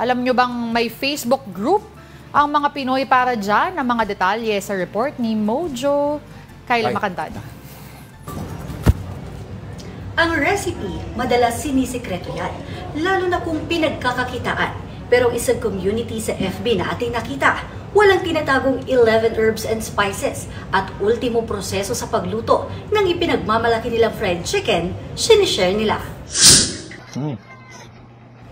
Alam nyo bang may Facebook group ang mga Pinoy para dyan? Ang mga detalye sa report ni Mojo Kayla Macantada. Ang recipe, madalas sinisikreto yan, lalo na kung pinagkakakitaan. Pero isang community sa FB na ating nakita, walang tinatagong 11 herbs and spices at ultimo proseso sa pagluto ng ipinagmamalaki nilang fried chicken, sinishare nila.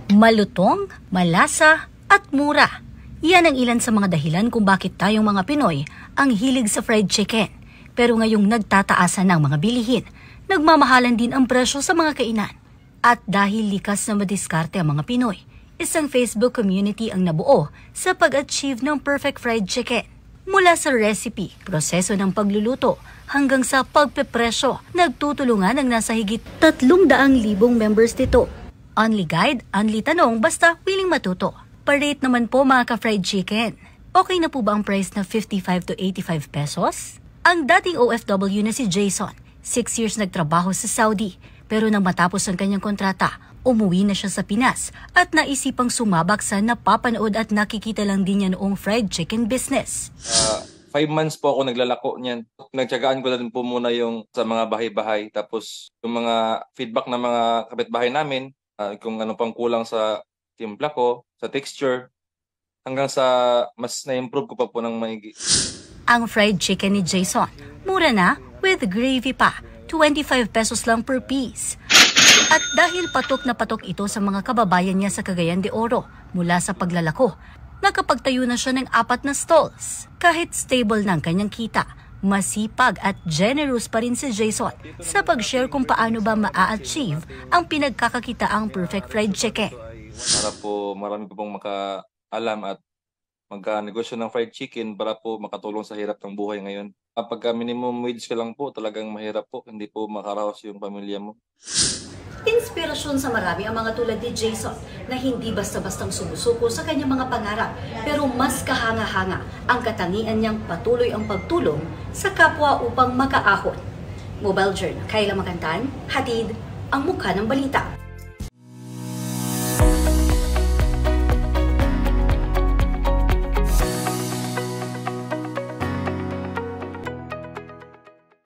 Malutong, malasa, at mura. Yan ang ilan sa mga dahilan kung bakit tayong mga Pinoy ang hilig sa fried chicken. Pero ngayong nagtataasan ng mga bilihin, nagmamahalan din ang presyo sa mga kainan. At dahil likas na madiskarte ang mga Pinoy, isang Facebook community ang nabuo sa pag-achieve ng perfect fried chicken. Mula sa recipe, proseso ng pagluluto, hanggang sa pagpepresyo, nagtutulungan ang nasa higit 300,000 members nito. Only guide, only tanong, basta willing matuto. Pa-rate naman po mga ka-fried chicken. Okay na po ba ang price na 55 to 85 pesos? Ang dating OFW na si Jason, 6 years nagtrabaho sa Saudi, pero nang matapos ang kanyang kontrata, umuwi na siya sa Pinas at naisipang sumabak sa napapanood at nakikita lang din niya noong fried chicken business. 5 months po ako naglalako niyan. Nagtyagaan ko na din po muna yung sa mga bahay-bahay. Tapos yung mga feedback ng mga kapitbahay namin, kung ano pang kulang sa timpla ko, sa texture, hanggang sa mas na-improve ko pa po ng maigi. Ang fried chicken ni Jason, mura na with gravy pa, 25 pesos lang per piece. At dahil patok na patok ito sa mga kababayan niya sa Cagayan de Oro mula sa paglalako, nakapagtayo na siya ng 4 na stalls. Kahit stable ng kanyang kita, masipag at generous pa rin si Jason sa pag-share kung paano ba ma-achieve ang pinagkakakitaang perfect fried chicken. Para po marami po pong makaalam at magka-negosyo ng fried chicken para po makatulong sa hirap ng buhay ngayon. Kapag minimum wage ka lang po, talagang mahirap po, hindi po makaraos yung pamilya mo. Inspirasyon sa marami ang mga tulad ni Jason na hindi basta-bastang sumusuko sa kanyang mga pangarap, pero mas kahanga-hanga ang katangian niyang patuloy ang pagtulong sa kapwa upang makaahon. Mobile Journal, Kayla Macantada, hatid ang mukha ng balita.